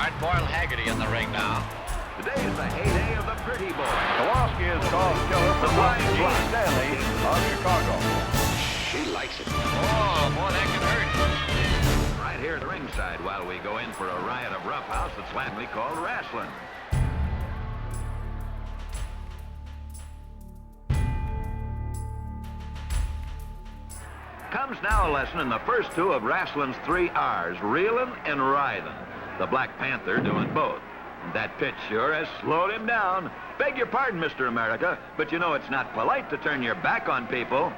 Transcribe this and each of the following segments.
Hard-boiled Haggerty in the ring now. Today is the heyday of the pretty boy. Kowalski is called killer for flying Stanlee of Chicago. She likes it. Oh, boy, that can hurt. Right here at the ringside while we go in for a riot of roughhouse that's flatly called wrestling. Comes now a lesson in the first two of wrestling's 3 R's, reeling and writhing. The Black Panther doing both. That pitch sure has slowed him down. Beg your pardon, Mr. America, but you know it's not polite to turn your back on people.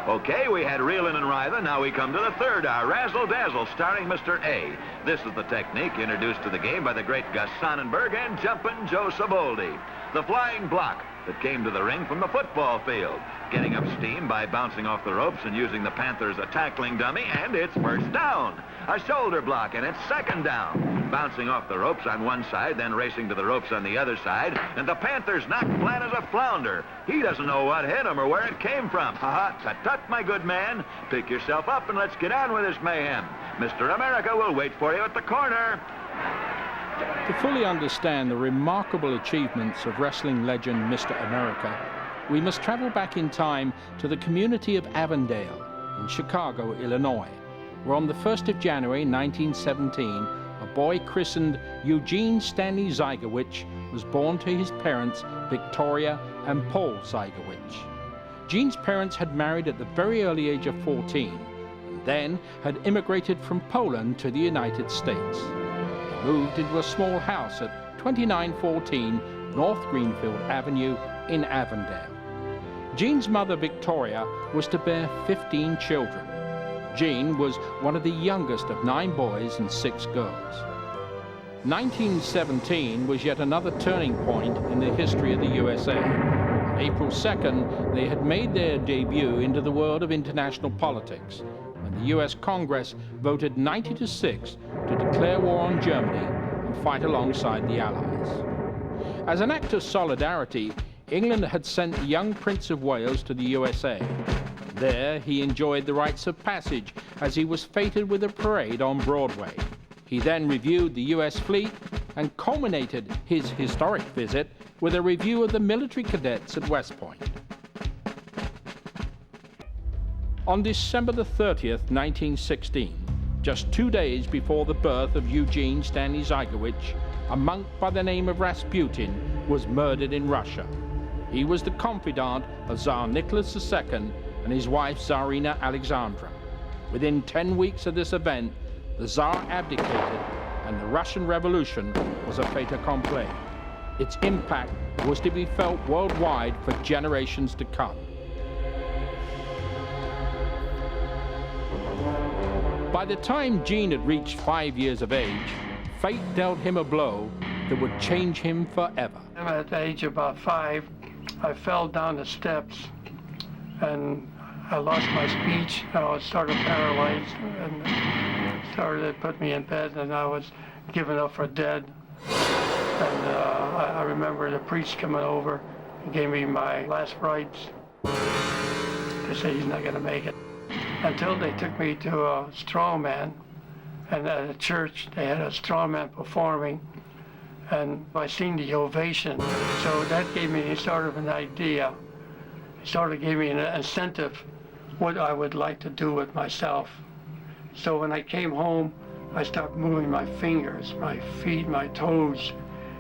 Okay, we had reeling and writhing. Now we come to the third R, Razzle Dazzle, starring Mr. A. This is the technique introduced to the game by the great Gus Sonnenberg and Jumpin' Joe Saboldi. The flying block that came to the ring from the football field, getting up steam by bouncing off the ropes and using the Panthers as a tackling dummy, and it's first down. A shoulder block, and it's second down. Bouncing off the ropes on one side, then racing to the ropes on the other side, and the Panthers knocked flat as a flounder. He doesn't know what hit him or where it came from. Ha-ha, tut-tut, my good man. Pick yourself up and let's get on with this mayhem. Mr. America will wait for you at the corner. To fully understand the remarkable achievements of wrestling legend Mr. America, we must travel back in time to the community of Avondale in Chicago, Illinois, where on the 1st of January 1917, a boy christened Eugene Stanlee Zygowicz was born to his parents, Victoria and Paul Zygowicz. Gene's parents had married at the very early age of 14, and then had immigrated from Poland to the United States. Moved into a small house at 2914 North Greenfield Avenue in Avondale. Gene's mother, Victoria, was to bear 15 children. Gene was one of the youngest of 9 boys and 6 girls. 1917 was yet another turning point in the history of the USA. On April 2nd, they had made their debut into the world of international politics, when the US Congress voted 90-6 to declare war on Germany and fight alongside the Allies. As an act of solidarity, England had sent the young Prince of Wales to the USA. There, he enjoyed the rites of passage as he was feted with a parade on Broadway. He then reviewed the US fleet and culminated his historic visit with a review of the military cadets at West Point. On December the 30th, 1916, just 2 days before the birth of Eugene Stanlee Zygowicz, a monk by the name of Rasputin was murdered in Russia. He was the confidant of Tsar Nicholas II and his wife Tsarina Alexandra. Within 10 weeks of this event, the Tsar abdicated and the Russian Revolution was a fait accompli. Its impact was to be felt worldwide for generations to come. By the time Gene had reached 5 years of age, fate dealt him a blow that would change him forever. At the age of about 5, I fell down the steps and I lost my speech. I was sort of paralyzed and started to put me in bed, and I was given up for dead. And I remember the priest coming over and gave me my last rites. They said he's not going to make it. Until they took me to a strongman, and at a church they had a strongman performing, and I seen the ovation. So that gave me sort of an idea. It sort of gave me an incentive what I would like to do with myself. So when I came home, I started moving my fingers, my feet, my toes,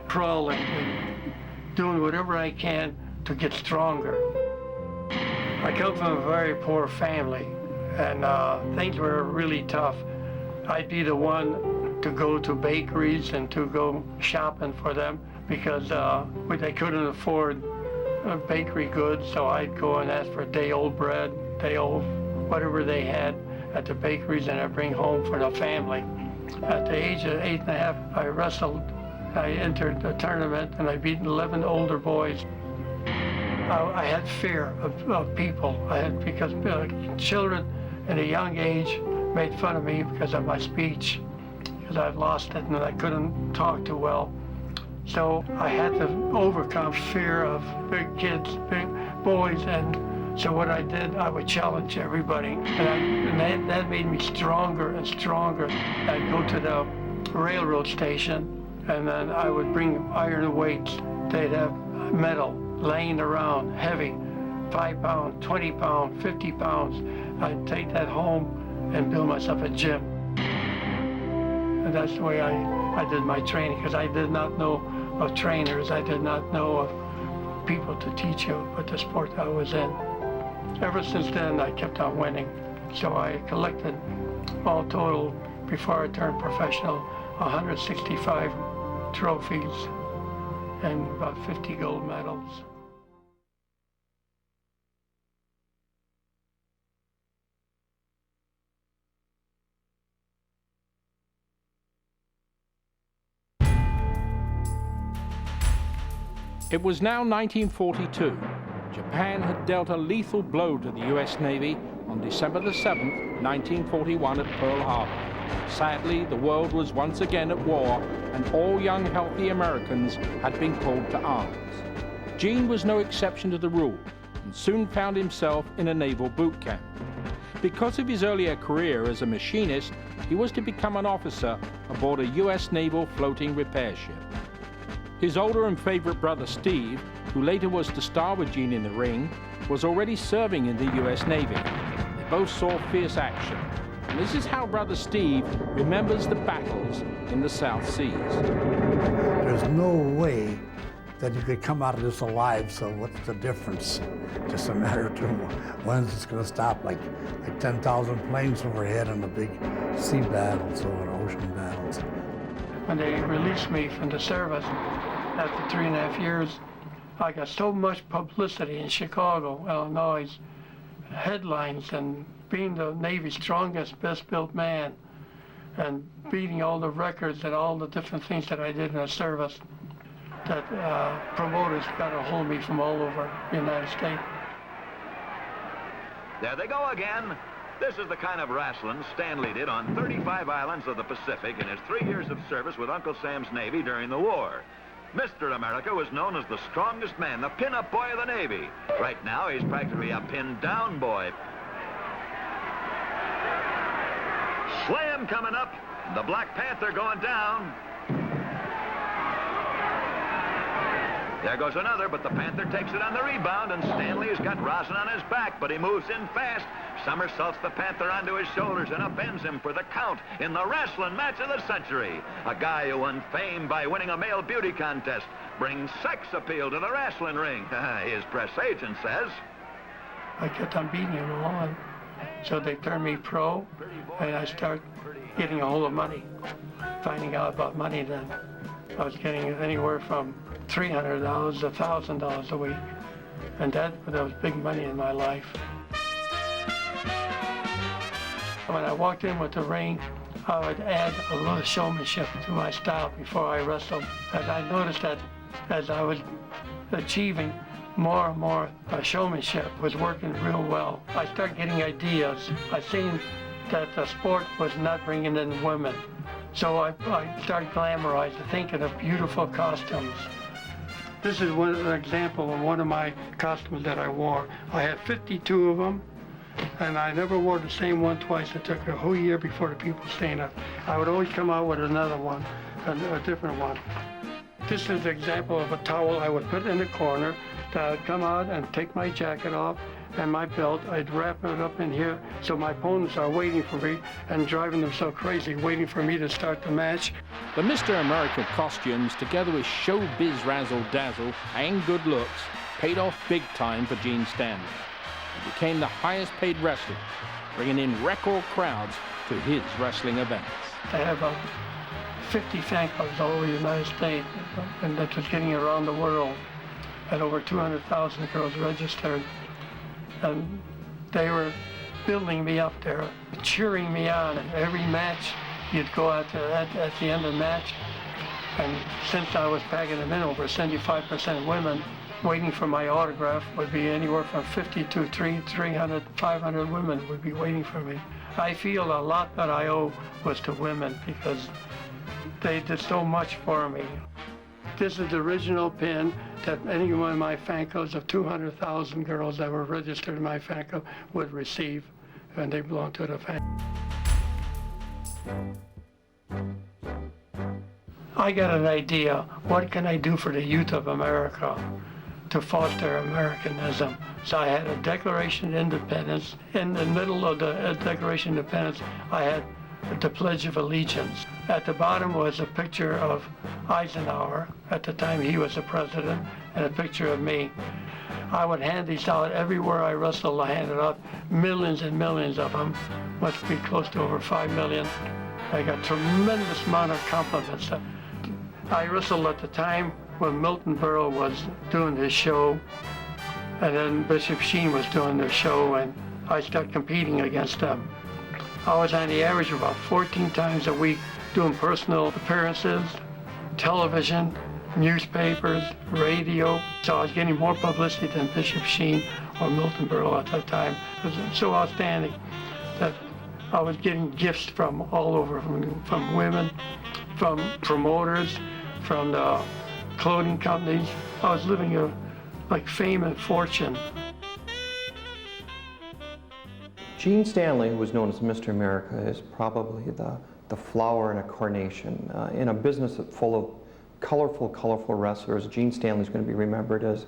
crawling and doing whatever I can to get stronger. I come from a very poor family, and things were really tough. I'd be the one to go to bakeries and to go shopping for them because they couldn't afford bakery goods, so I'd go and ask for day-old bread, day-old whatever they had at the bakeries, and I'd bring home for the family. At the age of 8 and a half, I wrestled. I entered the tournament and I beat 11 older boys. I had fear of people. Because children at a young age made fun of me because of my speech, because I'd lost it and I couldn't talk too well. So I had to overcome fear of big kids, big boys, and so what I did, I would challenge everybody, and that made me stronger and stronger. I'd go to the railroad station, and then I would bring iron weights. They'd have metal laying around, heavy, 5 pound, 20 pound, 50 pounds. I'd take that home and build myself a gym. And that's the way I did my training, because I did not know of trainers. I did not know of people to teach you what the sport I was in. Ever since then, I kept on winning. So I collected, all total, before I turned professional, 165 trophies and about 50 gold medals. It was now 1942. Japan had dealt a lethal blow to the U.S. Navy on December the 7th, 1941 at Pearl Harbor. Sadly, the world was once again at war, and all young, healthy Americans had been called to arms. Gene was no exception to the rule, and soon found himself in a naval boot camp. Because of his earlier career as a machinist, he was to become an officer aboard a U.S. naval floating repair ship. His older and favorite brother Steve, who later was to star with Gene in the ring, was already serving in the U.S. Navy. They both saw fierce action, and this is how brother Steve remembers the battles in the South Seas. There's no way that you could come out of this alive, so what's the difference? Just a matter of when's it's going to stop, like 10,000 planes overhead and the big sea battles or ocean battles. When they released me from the service, after 3.5 years, I got so much publicity in Chicago, Illinois, headlines, and being the Navy's strongest, best-built man, and beating all the records and all the different things that I did in the service, that promoters got a hold of me from all over the United States. There they go again. This is the kind of wrestling Stanlee did on 35 islands of the Pacific in his 3 years of service with Uncle Sam's Navy during the war. Mr. America was known as the strongest man, the pin-up boy of the Navy. Right now, he's practically a pin-down boy. Slam coming up. The Black Panther going down. There goes another, but the Panther takes it on the rebound, and Stanley's got rosin on his back, but he moves in fast. Somersaults the Panther onto his shoulders and upends him for the count in the wrestling match of the century. A guy who won fame by winning a male beauty contest brings sex appeal to the wrestling ring. His press agent says. I kept on beating them all, and so they turned me pro, and I started getting a hold of money, finding out about money then. I was getting anywhere from $300 to $1,000 a week, and that was big money in my life. When I walked in with the ring, I would add a little showmanship to my style before I wrestled. And I noticed that as I was achieving more and more showmanship was working real well. I started getting ideas. I seen that the sport was not bringing in women. So I started glamorizing, thinking of beautiful costumes. This is an example of one of my costumes that I wore. I had 52 of them, and I never wore the same one twice. It took a whole year before the people staying up. I would always come out with another one, a different one. This is an example of a towel I would put in the corner. I'd come out and take my jacket off and my belt. I'd wrap it up in here, so my opponents are waiting for me and driving themselves crazy, waiting for me to start the match. The Mr. America costumes, together with showbiz razzle-dazzle and good looks, paid off big time for Gene Stanlee. He became the highest paid wrestler, bringing in record crowds to his wrestling events. I have 50 fan clubs all over the United States, and that was getting around the world. Had over 200,000 girls registered, and they were building me up there, cheering me on. And every match, you'd go out there at the end of the match, and since I was packing them in, over 75% women, waiting for my autograph would be anywhere from 50 to 300, 500 women would be waiting for me. I feel a lot that I owe was to women, because they did so much for me. This is the original pin that any one of my fan clubs of 200,000 girls that were registered in my fan club would receive, and they belong to the fan. I got an idea, what can I do for the youth of America to foster Americanism? So I had a Declaration of Independence. In the middle of the Declaration of Independence, I had the Pledge of Allegiance. At the bottom was a picture of Eisenhower, at the time he was the president, and a picture of me. I would hand these out everywhere I wrestled. I handed out millions and millions of them, must be close to over 5 million. I got tremendous amount of compliments. I wrestled at the time when Milton Berle was doing his show, and then Bishop Sheen was doing their show, and I started competing against them. I was on the average of about 14 times a week doing personal appearances, television, newspapers, radio. So I was getting more publicity than Bishop Sheen or Milton Berle at that time. It was so outstanding that I was getting gifts from all over, from women, from promoters, from the clothing companies. I was living like fame and fortune. Gene Stanlee, who was known as Mr. America, is probably the flower in a carnation. In a business full of colorful wrestlers, Gene Stanley is going to be remembered as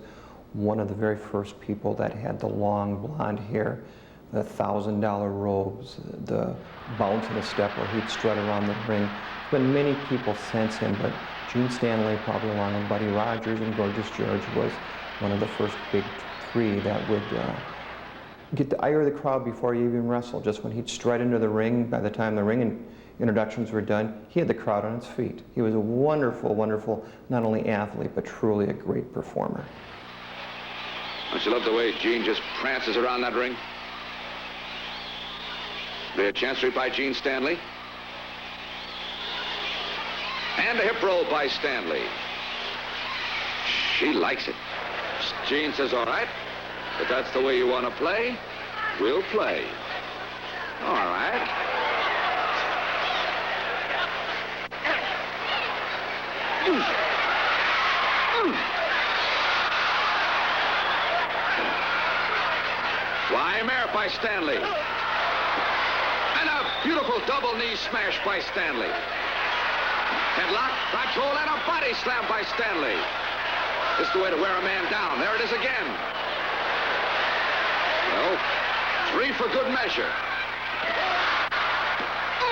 one of the very first people that had the long blonde hair, the $1,000 robes, the bounce in the step where he'd strut around the ring. There's been many people since him, but Gene Stanley, probably along with Buddy Rogers and Gorgeous George, was one of the first big three that would get the ire of the crowd before he even wrestled. Just when he'd strut into the ring, by the time the ring introductions were done, he had the crowd on its feet. He was a wonderful, not only athlete, but truly a great performer. Don't you love the way Gene just prances around that ring? Be a chancery by Gene Stanley. And a hip roll by Stanley. She likes it. Gene says, all right, if that's the way you want to play, we'll play. All right. Flying mare by Stanley. And a beautiful double knee smash by Stanley. Headlock, crotch hold, and a body slam by Stanley. This is the way to wear a man down. There it is again. Well, 3 for good measure.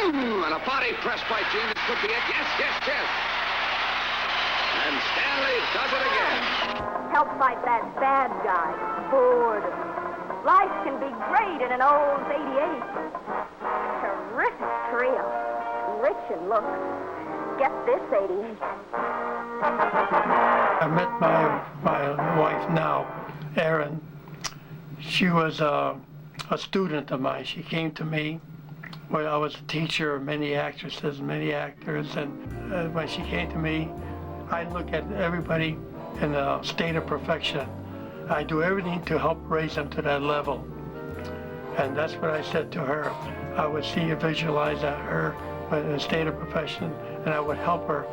And a body press by Gene. This could be it. Yes. And Stanley does it again. Help fight that bad guy, boredom. Life can be great in an old 88. Terrific trio. Rich in looks. Get this 88. I met my wife now, Erin. She was a student of mine. She came to me when I was a teacher of many actresses, many actors, and when she came to me, I look at everybody in a state of perfection. I do everything to help raise them to that level. And that's what I said to her. I would see and visualize her in a state of perfection, and I would help her.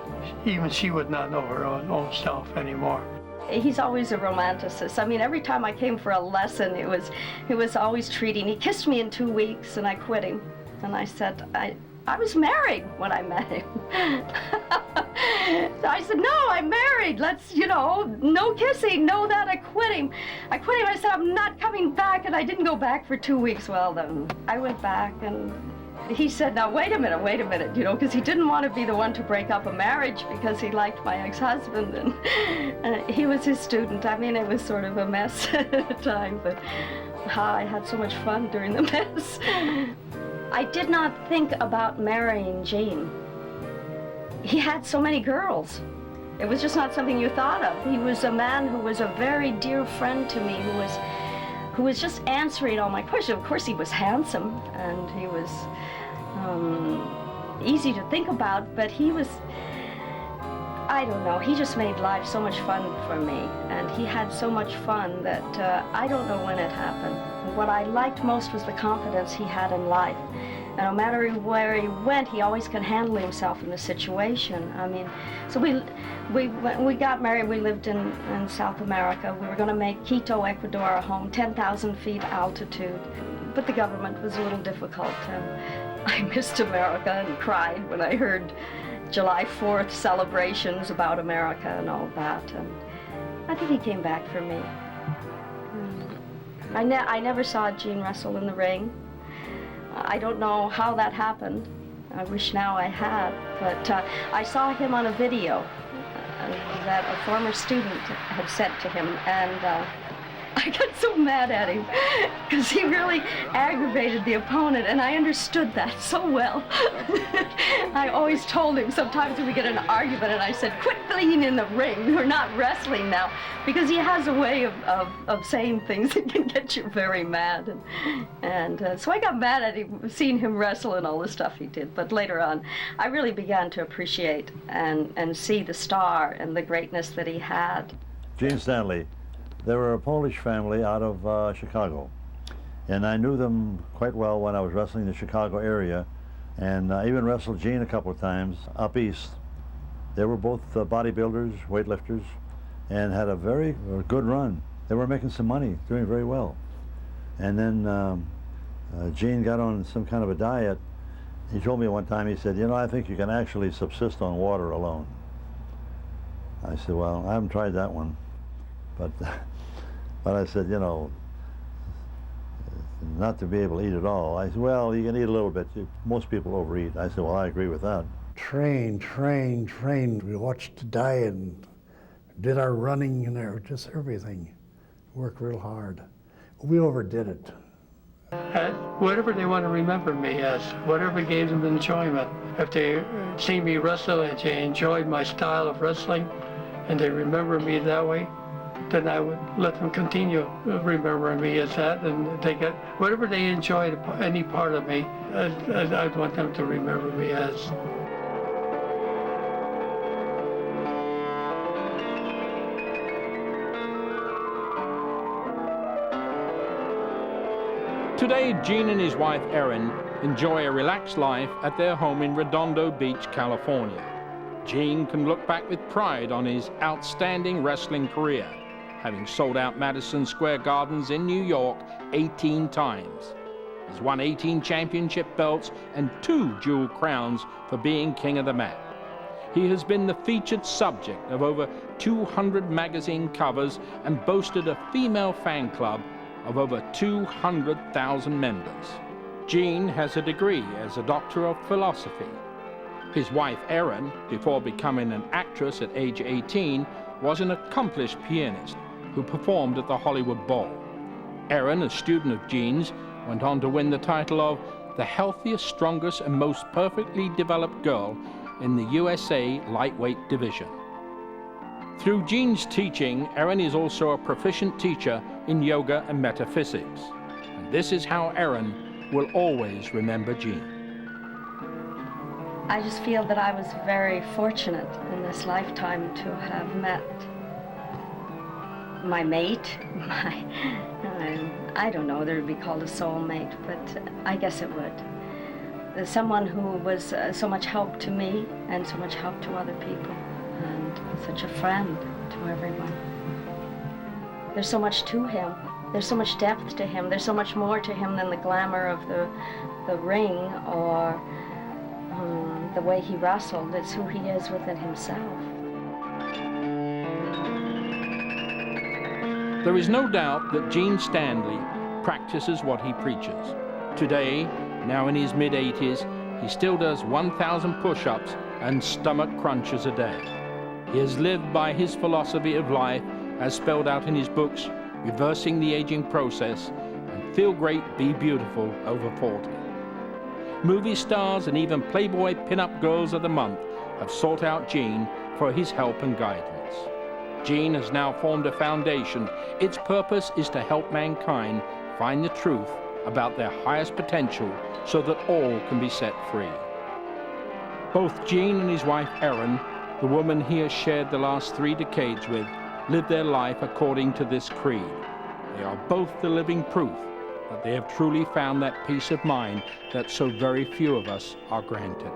Even she would not know her own self anymore. He's always a romanticist. I mean, every time I came for a lesson, he was always treating. He kissed me in 2 weeks, and I quit him. And I said, I was married when I met him. So I said, no, I'm married. Let's, no kissing, no that. I quit him. I said, I'm not coming back, and I didn't go back for 2 weeks. Well, then I went back, and he said, now, wait a minute, because he didn't want to be the one to break up a marriage because he liked my ex-husband, and he was his student. I mean, it was sort of a mess at the time, but I had so much fun during the mess. I did not think about marrying Gene. He had so many girls. It was just not something you thought of. He was a man who was a very dear friend to me, who was just answering all my questions. Of course, he was handsome, and he was easy to think about, but he was, I don't know, he just made life so much fun for me, and he had so much fun that I don't know when it happened. What I liked most was the confidence he had in life. And no matter where he went, he always could handle himself in the situation. I mean, so when we got married, we lived in South America. We were going to make Quito, Ecuador, our home, 10,000 feet altitude. But the government was a little difficult. I missed America and cried when I heard July 4th celebrations about America and all that. And I think he came back for me. I never saw Gene wrestle in the ring. I don't know how that happened. I wish now I had, but I saw him on a video that a former student had sent to him, and I got so mad at him because he really aggravated the opponent, and I understood that so well. I always told him sometimes when we get in an argument, and I said, quit being in the ring, we're not wrestling now, because he has a way of saying things that can get you very mad. And so I got mad at him, seeing him wrestle and all the stuff he did. But later on, I really began to appreciate and see the star and the greatness that he had. Gene Stanlee. They were a Polish family out of Chicago, and I knew them quite well when I was wrestling in the Chicago area, and I even wrestled Gene a couple of times up east. They were both bodybuilders, weightlifters, and had a very good run. They were making some money, doing very well. And then Gene got on some kind of a diet. He told me one time, he said, you know, I think you can actually subsist on water alone. I said, well, I haven't tried that one. But I said, you know, not to be able to eat it all. I said, well, you can eat a little bit. Most people overeat. I said, well, I agree with that. Train. We watched the diet and did our running and just everything. Worked real hard. We overdid it. Whatever they want to remember me as, whatever gave them enjoyment. If they see me wrestle and they enjoyed my style of wrestling and they remember me that way, then I would let them continue remembering me as that, and they get whatever they enjoyed, any part of me, I'd want them to remember me as. Today, Gene and his wife Erin enjoy a relaxed life at their home in Redondo Beach, California. Gene can look back with pride on his outstanding wrestling career, having sold out Madison Square Gardens in New York 18 times. He's won 18 championship belts and 2 jewel crowns for being king of the mat. He has been the featured subject of over 200 magazine covers and boasted a female fan club of over 200,000 members. Gene has a degree as a Doctor of Philosophy. His wife Erin, before becoming an actress at age 18, was an accomplished pianist who performed at the Hollywood Bowl. Erin, a student of Gene's, went on to win the title of the healthiest, strongest, and most perfectly developed girl in the USA lightweight division. Through Gene's teaching, Erin is also a proficient teacher in yoga and metaphysics. And this is how Erin will always remember Gene. I just feel that I was very fortunate in this lifetime to have met my mate, I don't know whether it would be called a soulmate, but I guess it would. There's someone who was so much help to me and so much help to other people, and such a friend to everyone. There's so much to him. There's so much depth to him. There's so much more to him than the glamour of the ring or the way he wrestled. It's who he is within himself. There is no doubt that Gene Stanlee practices what he preaches. Today, now in his mid-80s, he still does 1,000 push-ups and stomach crunches a day. He has lived by his philosophy of life as spelled out in his books, Reversing the Aging Process and Feel Great, Be Beautiful Over 40. Movie stars and even Playboy pin-up girls of the month have sought out Gene for his help and guidance. Gene has now formed a foundation. Its purpose is to help mankind find the truth about their highest potential so that all can be set free. Both Gene and his wife Erin, the woman he has shared the last 3 decades with, live their life according to this creed. They are both the living proof that they have truly found that peace of mind that so very few of us are granted.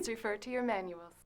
refer to your manuals.